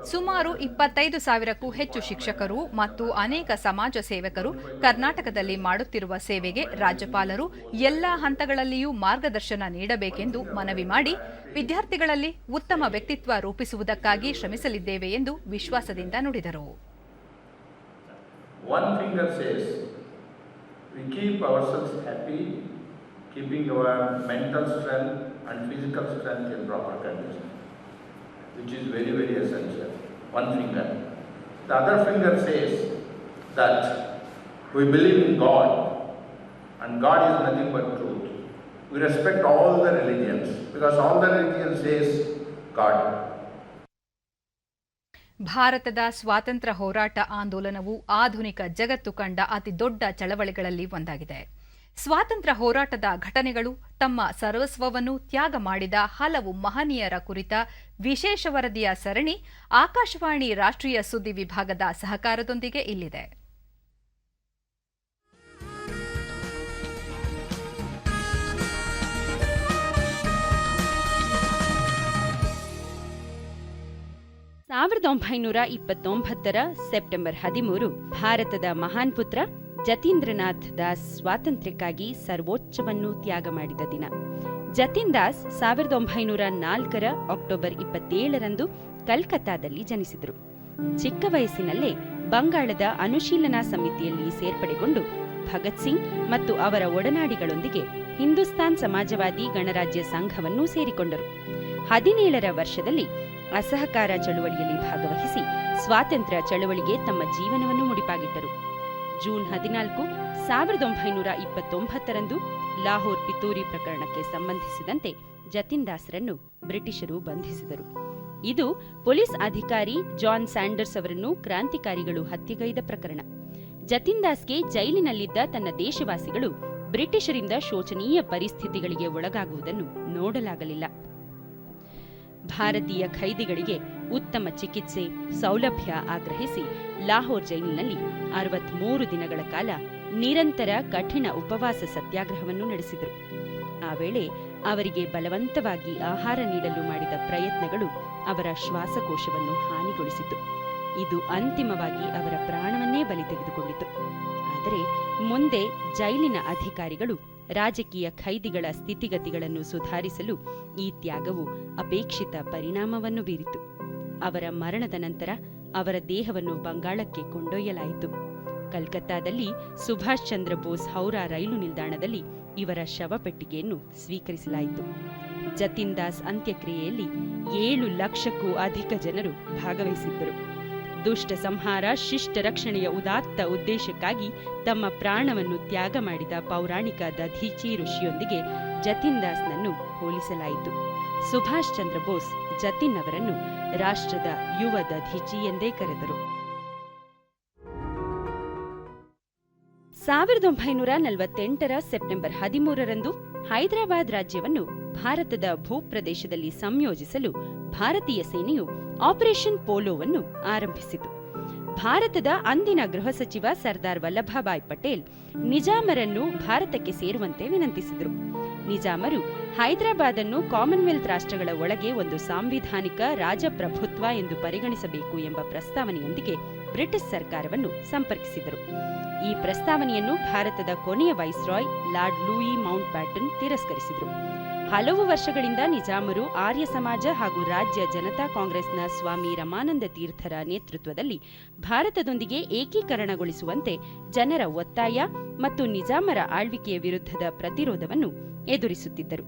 ಸುಮಾರು 25,000ಕ್ಕೂ ಹೆಚ್ಚು ಶಿಕ್ಷಕರು ಮತ್ತು ಅನೇಕ ಸಮಾಜ ಸೇವಕರು ಕರ್ನಾಟಕದಲ್ಲಿ ಮಾಡುತ್ತಿರುವ ಸೇವೆಗೆ ರಾಜ್ಯಪಾಲರು ಎಲ್ಲಾ ಹಂತಗಳಲ್ಲಿಯೂ ಮಾರ್ಗದರ್ಶನ ನೀಡಬೇಕೆಂದು ಮನವಿ ಮಾಡಿ ವಿದ್ಯಾರ್ಥಿಗಳಲ್ಲಿ ಉತ್ತಮ ವ್ಯಕ್ತಿತ್ವ ರೂಪಿಸುವುದಕ್ಕಾಗಿ ಶ್ರಮಿಸಲಿದ್ದೇವೆ ಎಂದು ವಿಶ್ವಾಸದಿಂದ ನುಡಿದರು. One finger says we keep ourselves happy, keeping our mental strength and physical strength in proper condition, which is very, very essential. One finger. The other finger says that we believe in God, and God is nothing but truth. We respect all the religions because all the religions says God. ಭಾರತದ ಸ್ವಾತಂತ್ರ್ಯ ಹೋರಾಟ ಆಂದೋಲನವು ಆಧುನಿಕ ಜಗತ್ತು ಕಂಡ ಅತಿ ದೊಡ್ಡ ಚಳವಳಿಗಳಲ್ಲಿ ಒಂದಾಗಿದೆ. ಸ್ವಾತಂತ್ರ್ಯ ಹೋರಾಟದ ಘಟನೆಗಳು, ತಮ್ಮ ಸರ್ವಸ್ವವನ್ನು ತ್ಯಾಗ ಮಾಡಿದ ಹಲವು ಮಹನೀಯರ ಕುರಿತ ವಿಶೇಷ ವರದಿಯ ಸರಣಿ ಆಕಾಶವಾಣಿ ರಾಷ್ಟ್ರೀಯ ಸುದ್ದಿ ವಿಭಾಗದ ಸಹಕಾರದೊಂದಿಗೆ ಇಲ್ಲಿದೆ. ಸೆಪ್ಟೆಂಬರ್ 13 ಭಾರತದ ಮಹಾನ್ ಪುತ್ರ ಜತೀಂದ್ರನಾಥ್ ದಾಸ್ ಸ್ವಾತಂತ್ರ್ಯಕ್ಕಾಗಿ ಸರ್ವೋಚ್ಚವನ್ನು ತ್ಯಾಗ ಮಾಡಿದ ದಿನ. ಜತಿನ್ ದಾಸ್ 1904 ಅಕ್ಟೋಬರ್ 27ರಂದು ಕಲ್ಕತ್ತಾದಲ್ಲಿ ಜನಿಸಿದರು. ಚಿಕ್ಕ ವಯಸ್ಸಿನಲ್ಲೇ ಬಂಗಾಳದ ಅನುಶೀಲನಾ ಸಮಿತಿಯಲ್ಲಿ ಸೇರ್ಪಡೆಗೊಂಡು ಭಗತ್ ಸಿಂಗ್ ಮತ್ತು ಅವರ ಒಡನಾಡಿಗಳೊಂದಿಗೆ ಹಿಂದೂಸ್ತಾನ್ ಸಮಾಜವಾದಿ ಗಣರಾಜ್ಯ ಸಂಘವನ್ನು ಸೇರಿಕೊಂಡರು. 17ರ ವರ್ಷದಲ್ಲಿ ಅಸಹಕಾರ ಚಳುವಳಿಯಲ್ಲಿ ಭಾಗವಹಿಸಿ ಸ್ವಾತಂತ್ರ್ಯ ಚಳುವಳಿಗೆ ತಮ್ಮ ಜೀವನವನ್ನು ಮುಡಿಪಾಗಿಟ್ಟರು. ಜೂನ್ 14, 1929ರಂದು ಲಾಹೋರ್ ಪಿತೂರಿ ಪ್ರಕರಣಕ್ಕೆ ಸಂಬಂಧಿಸಿದಂತೆ ಜತಿನ್ ದಾಸ್ರನ್ನು ಬ್ರಿಟಿಷರು ಬಂಧಿಸಿದರು. ಇದು ಪೊಲೀಸ್ ಅಧಿಕಾರಿ ಜಾನ್ ಸ್ಯಾಂಡರ್ಸ್ ಅವರನ್ನು ಕ್ರಾಂತಿಕಾರಿಗಳು ಹತ್ಯೆಗೈದ ಪ್ರಕರಣ. ಜತಿನ್ ದಾಸ್ಗೆ ಜೈಲಿನಲ್ಲಿದ್ದ ತನ್ನ ದೇಶವಾಸಿಗಳು ಬ್ರಿಟಿಷರಿಂದ ಶೋಚನೀಯ ಪರಿಸ್ಥಿತಿಗಳಿಗೆ ಒಳಗಾಗುವುದನ್ನು ನೋಡಲಾಗಲಿಲ್ಲ. ಭಾರತೀಯ ಖೈದಿಗಳಿಗೆ ಉತ್ತಮ ಚಿಕಿತ್ಸೆ, ಸೌಲಭ್ಯ ಆಗ್ರಹಿಸಿ ಲಾಹೋರ್ ಜೈಲಿನಲ್ಲಿ 63 ದಿನಗಳ ಕಾಲ ನಿರಂತರ ಕಠಿಣ ಉಪವಾಸ ಸತ್ಯಾಗ್ರಹವನ್ನು ನಡೆಸಿದರು. ಆ ವೇಳೆ ಅವರಿಗೆ ಬಲವಂತವಾಗಿ ಆಹಾರ ನೀಡಲು ಮಾಡಿದ ಪ್ರಯತ್ನಗಳು ಅವರ ಶ್ವಾಸಕೋಶವನ್ನು ಹಾನಿಗೊಳಿಸಿತು. ಇದು ಅಂತಿಮವಾಗಿ ಅವರ ಪ್ರಾಣವನ್ನೇ ಬಲಿ ತೆಗೆದುಕೊಂಡಿತು. ಆದರೆ ಮುಂದೆ ಜೈಲಿನ ಅಧಿಕಾರಿಗಳು ರಾಜಕೀಯ ಖೈದಿಗಳ ಸ್ಥಿತಿಗತಿಗಳನ್ನು ಸುಧಾರಿಸಲು ಈ ತ್ಯಾಗವು ಅಪೇಕ್ಷಿತ ಪರಿಣಾಮವನ್ನು ಬೀರಿತು. ಅವರ ಮರಣದ ನಂತರ ಅವರ ದೇಹವನ್ನು ಬಂಗಾಳಕ್ಕೆ ಕೊಂಡೊಯ್ಯಲಾಯಿತು. ಕಲ್ಕತ್ತಾದಲ್ಲಿ ಸುಭಾಷ್ ಚಂದ್ರ ಬೋಸ್ ಹೌರಾ ರೈಲು ನಿಲ್ದಾಣದಲ್ಲಿ ಇವರ ಶವಪೆಟ್ಟಿಗೆಯನ್ನು ಸ್ವೀಕರಿಸಲಾಯಿತು. ಜತಿನ್ ದಾಸ್ ಅಂತ್ಯಕ್ರಿಯೆಯಲ್ಲಿ 7 ಲಕ್ಷಕ್ಕೂ ಅಧಿಕ ಜನರು ಭಾಗವಹಿಸಿದ್ದರು. ದುಷ್ಟ ಸಂಹಾರ, ಶಿಷ್ಟ ರಕ್ಷಣೆಯ ಉದಾತ್ತ ಉದ್ದೇಶಕ್ಕಾಗಿ ತಮ್ಮ ಪ್ರಾಣವನ್ನು ತ್ಯಾಗ ಮಾಡಿದ ಪೌರಾಣಿಕ ದಧೀಚಿ ಋಷಿಯೊಂದಿಗೆ ಜತಿನ್ ದಾಸ್ನನ್ನು ಹೋಲಿಸಲಾಯಿತು. ಸುಭಾಷ್ ಚಂದ್ರ ಬೋಸ್ ಜತಿನ್ ಅವರನ್ನು ರಾಷ್ಟ್ರದ ಯುವ ದಧೀಚಿ ಎಂದೇ ಕರೆದರು. 1948ರ ಸೆಪ್ಟೆಂಬರ್ 13ರಂದು ಹೈದರಾಬಾದ್ ರಾಜ್ಯವನ್ನು ಭಾರತದ ಭೂಪ್ರದೇಶದಲ್ಲಿ ಸಂಯೋಜಿಸಲು ಭಾರತೀಯ ಸೇನೆಯು ಆಪರೇಷನ್ ಪೋಲೋವನ್ನು ಆರಂಭಿಸಿತು. ಭಾರತದ ಅಂದಿನ ಗೃಹ ಸಚಿವ ಸರ್ದಾರ್ ವಲ್ಲಭಭಾಯ್ ಪಟೇಲ್ ನಿಜಾಮರನ್ನು ಭಾರತಕ್ಕೆ ಸೇರುವಂತೆ ವಿನಂತಿಸಿದರು. ನಿಜಾಮರು ಹೈದರಾಬಾದ್ ಅನ್ನು ಕಾಮನ್ವೆಲ್ತ್ ರಾಷ್ಟ್ರಗಳ ಒಳಗೆ ಒಂದು ಸಾಂವಿಧಾನಿಕ ರಾಜಪ್ರಭುತ್ವ ಎಂದು ಪರಿಗಣಿಸಬೇಕು ಎಂಬ ಪ್ರಸ್ತಾವನೆಯೊಂದಿಗೆ ಬ್ರಿಟಿಷ್ ಸರ್ಕಾರವನ್ನು ಸಂಪರ್ಕಿಸಿದರು. ಈ ಪ್ರಸ್ತಾವನೆಯನ್ನು ಭಾರತದ ಕೊನೆಯ viceroy lord Louis Mountbatten ತಿರಸ್ಕರಿಸಿದರು. ಹಲವು ವರ್ಷಗಳಿಂದ ನಿಜಾಮರು ಆರ್ಯ ಸಮಾಜ ಹಾಗೂ ರಾಜ್ಯ ಜನತಾ ಕಾಂಗ್ರೆಸ್ನ ಸ್ವಾಮಿ ರಮಾನಂದ ತೀರ್ಥರ ನೇತೃತ್ವದಲ್ಲಿ ಭಾರತದೊಂದಿಗೆ ಏಕೀಕರಣಗೊಳಿಸುವಂತೆ ಜನರ ಒತ್ತಾಯ ಮತ್ತು ನಿಜಾಮರ ಆಳ್ವಿಕೆಯ ವಿರುದ್ಧದ ಪ್ರತಿರೋಧವನ್ನು ಎದುರಿಸುತ್ತಿದ್ದರು.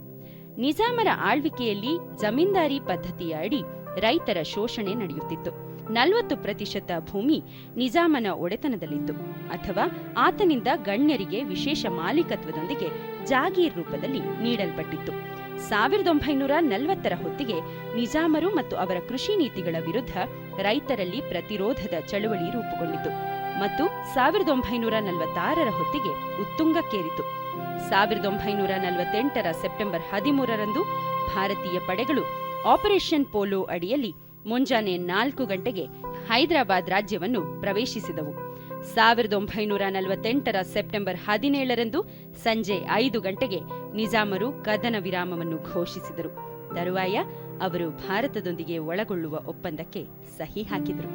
ನಿಜಾಮರ ಆಳ್ವಿಕೆಯಲ್ಲಿ ಜಮೀನ್ದಾರಿ ಪದ್ಧತಿಯ ಅಡಿ ರೈತರ ಶೋಷಣೆ ನಡೆಯುತ್ತಿತ್ತು. 40% ಭೂಮಿ ನಿಜಾಮನ ಒಡೆತನದಲ್ಲಿತ್ತು ಅಥವಾ ಆತನಿಂದ ಗಣ್ಯರಿಗೆ ವಿಶೇಷ ಮಾಲೀಕತ್ವದೊಂದಿಗೆ ಜಾಗೀರ್ ರೂಪದಲ್ಲಿ ನೀಡಲ್ಪಟ್ಟಿತ್ತು. 1940ರ ಹೊತ್ತಿಗೆ ನಿಜಾಮರು ಮತ್ತು ಅವರ ಕೃಷಿ ನೀತಿಗಳ ವಿರುದ್ಧ ರೈತರಲ್ಲಿ ಪ್ರತಿರೋಧದ ಚಳುವಳಿ ರೂಪುಗೊಂಡಿತು ಮತ್ತು 1946ರ ಹೊತ್ತಿಗೆ ಉತ್ತುಂಗಕ್ಕೇರಿತು. 1948ರ ಸೆಪ್ಟೆಂಬರ್ 13ರಂದು ಭಾರತೀಯ ಪಡೆಗಳು ಆಪರೇಷನ್ ಪೋಲೋ ಅಡಿಯಲ್ಲಿ ಮುಂಜಾನೆ 4 ಗಂಟೆಗೆ ಹೈದರಾಬಾದ್ ರಾಜ್ಯವನ್ನು ಪ್ರವೇಶಿಸಿದವು. 1948ರ ಸೆಪ್ಟೆಂಬರ್ 17ರಂದು ಸಂಜೆ 5 ಗಂಟೆಗೆ ನಿಜಾಮರು ಕದನ ವಿರಾಮವನ್ನು ಘೋಷಿಸಿದರು. ತರುವಾಯ ಅವರು ಭಾರತದೊಂದಿಗೆ ಒಳಗೊಳ್ಳುವ ಒಪ್ಪಂದಕ್ಕೆ ಸಹಿ ಹಾಕಿದರು.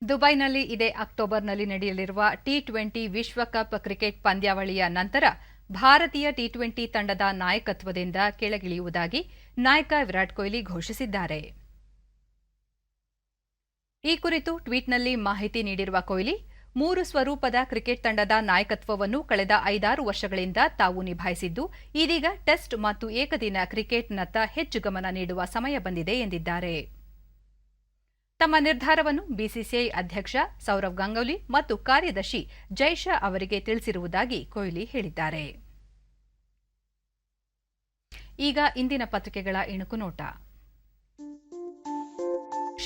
ದುಬೈನಲ್ಲಿ ಇದೇ ಅಕ್ಟೋಬರ್ನಲ್ಲಿ ನಡೆಯಲಿರುವ ಟಿ20 ವಿಶ್ವಕಪ್ ಕ್ರಿಕೆಟ್ ಪಂದ್ಯಾವಳಿಯ ನಂತರ ಭಾರತೀಯ ಟಿ20 ತಂಡದ ನಾಯಕತ್ವದಿಂದ ಕೆಳಗಿಳಿಯುವುದಾಗಿ ನಾಯಕ ವಿರಾಟ್ ಕೊಹ್ಲಿ ಘೋಷಿಸಿದ್ದಾರೆ. ಈ ಕುರಿತು ಟ್ವೀಟ್ನಲ್ಲಿ ಮಾಹಿತಿ ನೀಡಿರುವ ಕೊಹ್ಲಿ, 3 ಸ್ವರೂಪದ ಕ್ರಿಕೆಟ್ ತಂಡದ ನಾಯಕತ್ವವನ್ನು ಕಳೆದ 5-6 ವರ್ಷಗಳಿಂದ ತಾವು ನಿಭಾಯಿಸಿದ್ದು, ಇದೀಗ ಟೆಸ್ಟ್ ಮತ್ತು ಏಕದಿನ ಕ್ರಿಕೆಟ್ನತ್ತ ಹೆಚ್ಚು ಗಮನ ನೀಡುವ ಸಮಯ ಬಂದಿದೆ ಎಂದಿದ್ದಾರೆ. ತಮ್ಮ ನಿರ್ಧಾರವನ್ನು ಬಿಸಿಸಿಐ ಅಧ್ಯಕ್ಷ ಸೌರವ್ ಗಂಗೂಲಿ ಮತ್ತು ಕಾರ್ಯದರ್ಶಿ ಜೈ ಶಾ ಅವರಿಗೆ ತಿಳಿಸಿರುವುದಾಗಿ ಕೊಹ್ಲಿ ಹೇಳಿದ್ದಾರೆ. ಈಗ ಇಂದಿನ ಪತ್ರಿಕೆಗಳ ಇಣುಕು ನೋಟ.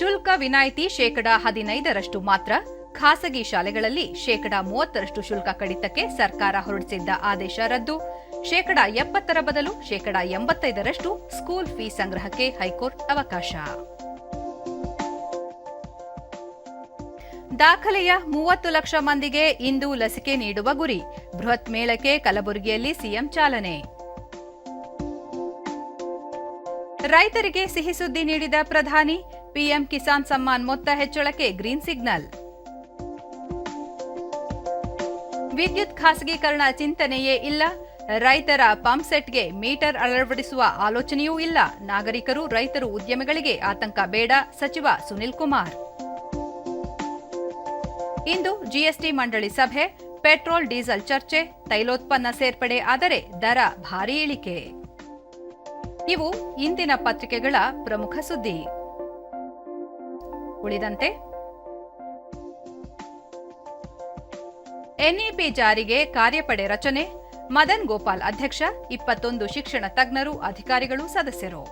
ಶುಲ್ಕ ವಿನಾಯಿತಿ 15% ಮಾತ್ರ. ಖಾಸಗಿ ಶಾಲೆಗಳಲ್ಲಿ 30% ಶುಲ್ಕ ಕಡಿತಕ್ಕೆ ಸರ್ಕಾರ ಹೊರಡಿಸಿದ್ದ ಆದೇಶ ರದ್ದು. 70% ಬದಲು 85% ಸ್ಕೂಲ್ ಫೀ ಸಂಗ್ರಹಕ್ಕೆ ಹೈಕೋರ್ಟ್ ಅವಕಾಶ. ದಾಖಲೆಯ 30 ಲಕ್ಷ ಮಂದಿಗೆ ಇಂದು ಲಸಿಕೆ ನೀಡುವ ಗುರಿ. ಬೃಹತ್ ಮೇಳಕ್ಕೆ ಕಲಬುರಗಿಯಲ್ಲಿ ಸಿಎಂ ಚಾಲನೆ. ರೈತರಿಗೆ ಸಿಹಿ ಸುದ್ದಿ ನೀಡಿದ ಪ್ರಧಾನಿ, ಪಿಎಂ ಕಿಸಾನ್ ಸಮ್ಮಾನ್ ಮೊತ್ತ ಹೆಚ್ಚಳಕ್ಕೆ ಗ್ರೀನ್ ಸಿಗ್ನಲ್. ವಿದ್ಯುತ್ ಖಾಸಗೀಕರಣ ಚಿಂತನೆಯೇ ಇಲ್ಲ. ರೈತರ ಪಂಪ್ಸೆಟ್ಗೆ ಮೀಟರ್ ಅಳವಡಿಸುವ ಆಲೋಚನೆಯೂ ಇಲ್ಲ. ನಾಗರಿಕರು, ರೈತರು, ಉದ್ಯಮಿಗಳಿಗೆ ಆತಂಕ ಬೇಡ. ಸಚಿವ ಸುನಿಲ್ ಕುಮಾರ್. ಇಂದು ಜಿಎಸ್ಟಿ ಮಂಡಳಿ ಸಭೆ. ಪೆಟ್ರೋಲ್ ಡೀಸೆಲ್ ಚರ್ಚೆ. ತೈಲೋತ್ಪನ್ನ ಸೇರ್ಪಡೆ ಆದರೆ ದರ ಭಾರೀ ಇಳಿಕೆ. ಇವು ಇಂದಿನ ಪತ್ರಿಕೆಗಳ ಪ್ರಮುಖ ಸುದ್ದಿ. ಉಳಿದಂತೆ ಎನ್ಇಪಿ ಜಾರಿಗೆ ಕಾರ್ಯಪಡೆ ರಚನೆ. ಮದನ್ ಗೋಪಾಲ್ ಅಧ್ಯಕ್ಷ. 21 ಶಿಕ್ಷಣ ತಜ್ಞರು, ಅಧಿಕಾರಿಗಳು ಸದಸ್ಯರು.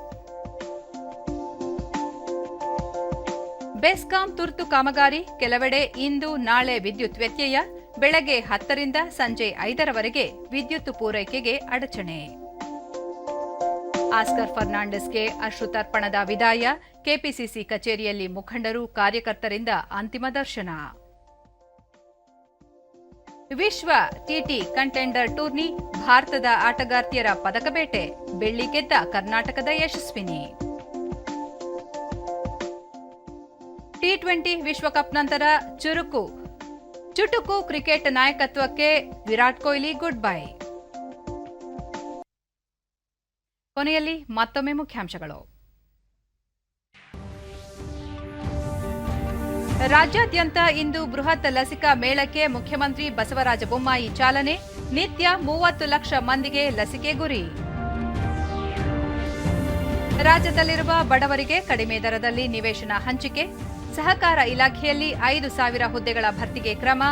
ಬೆಸ್ಕಾಂ ತುರ್ತು ಕಾಮಗಾರಿ. ಕೆಲವೆಡೆ ಇಂದು ನಾಳೆ ವಿದ್ಯುತ್ ವ್ಯತ್ಯಯ. ಬೆಳಗ್ಗೆ 10ರಿಂದ ಸಂಜೆ 5ರವರೆಗೆ ವಿದ್ಯುತ್ ಪೂರೈಕೆಗೆ ಅಡಚಣೆ. ಆಸ್ಕರ್ ಫರ್ನಾಂಡಿಸ್ಗೆ ಅಶ್ರುತರ್ಪಣದ ವಿದಾಯ. ಕೆಪಿಸಿಸಿ ಕಚೇರಿಯಲ್ಲಿ ಮುಖಂಡರು, ಕಾರ್ಯಕರ್ತರಿಂದ ಅಂತಿಮ ದರ್ಶನ. ವಿಶ್ವ ಟಿಟಿ ಕಂಟೆಂಡರ್ ಟೂರ್ನಿ. ಭಾರತದ ಆಟಗಾರ್ತಿಯರ ಪದಕ ಬೇಟೆ. ಬೆಳ್ಳಿ ಗೆದ್ದ ಕರ್ನಾಟಕದ ಯಶಸ್ವಿನಿ. ಟಿ20 ವಿಶ್ವಕಪ್ ನಂತರ ಚುಟುಕು ಕ್ರಿಕೆಟ್ ನಾಯಕತ್ವಕ್ಕೆ ವಿರಾಟ್ ಕೊಹ್ಲಿ ಗುಡ್ ಬೈ. ಕೊನೆಯಲ್ಲಿ ಮತ್ತೊಮ್ಮೆ ಮುಖ್ಯಾಂಶಗಳು. ರಾಜ್ಯಾದ್ಯಂತ ಇಂದು ಬೃಹತ್ ಲಸಿಕಾ ಮೇಳಕ್ಕೆ ಮುಖ್ಯಮಂತ್ರಿ ಬಸವರಾಜ ಬೊಮ್ಮಾಯಿ ಚಾಲನೆ. ನಿತ್ಯ 30 ಲಕ್ಷ ಮಂದಿಗೆ ಲಸಿಕೆ ಗುರಿ. ರಾಜ್ಯದಲ್ಲಿರುವ ಬಡವರಿಗೆ ಕಡಿಮೆ ದರದಲ್ಲಿ ನಿವೇಶನ ಹಂಚಿಕೆ. ಸಹಕಾರ ಇಲಾಖೆಯಲ್ಲಿ 5,000 ಹುದ್ದೆಗಳ ಭರ್ತಿಗೆ ಕ್ರಮ.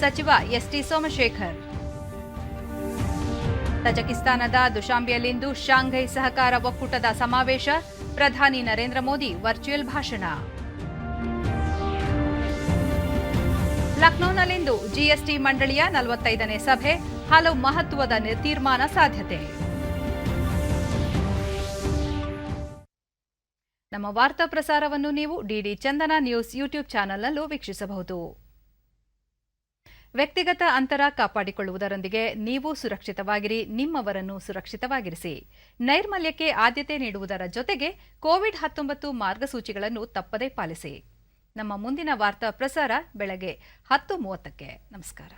ಸಚಿವ ಎಸ್ಟಿ ಸೋಮಶೇಖರ್. ತಜಕಿಸ್ತಾನದ ದುಶಾಂಬೆಯಲ್ಲಿಂದು ಶಾಂಘೈ ಸಹಕಾರ ಒಕ್ಕೂಟದ ಸಮಾವೇಶ. ಪ್ರಧಾನಿ ನರೇಂದ್ರ ಮೋದಿ ವರ್ಚುವಲ್ ಭಾಷಣ. ಲಕ್ನೋನಲ್ಲಿಂದು ಜಿಎಸ್ಟಿ ಮಂಡಳಿಯ 45ನೇ ಸಭೆ, ಹಲವು ಮಹತ್ವದ ತೀರ್ಮಾನ ಸಾಧ್ಯತೆ. ನಮ್ಮ ವಾರ್ತಾ ಪ್ರಸಾರವನ್ನು ನೀವು ಡಿಡಿ ಚಂದನ ನ್ಯೂಸ್ ಯೂಟ್ಯೂಬ್ ಚಾನೆಲ್ನಲ್ಲೂ ವೀಕ್ಷಿಸಬಹುದು. ವ್ಯಕ್ತಿಗತ ಅಂತರ ಕಾಪಾಡಿಕೊಳ್ಳುವುದರೊಂದಿಗೆ ನೀವು ಸುರಕ್ಷಿತವಾಗಿರಿ, ನಿಮ್ಮವರನ್ನು ಸುರಕ್ಷಿತವಾಗಿರಿಸಿ. ನೈರ್ಮಲ್ಯಕ್ಕೆ ಆದ್ಯತೆ ನೀಡುವುದರ ಜೊತೆಗೆ ಕೋವಿಡ್-19 ಮಾರ್ಗಸೂಚಿಗಳನ್ನು ತಪ್ಪದೇ ಪಾಲಿಸಿ. ನಮ್ಮ ಮುಂದಿನ ವಾರ್ತಾ ಪ್ರಸಾರ ಬೆಳಗ್ಗೆ 10:30ಕ್ಕೆ. ನಮಸ್ಕಾರ.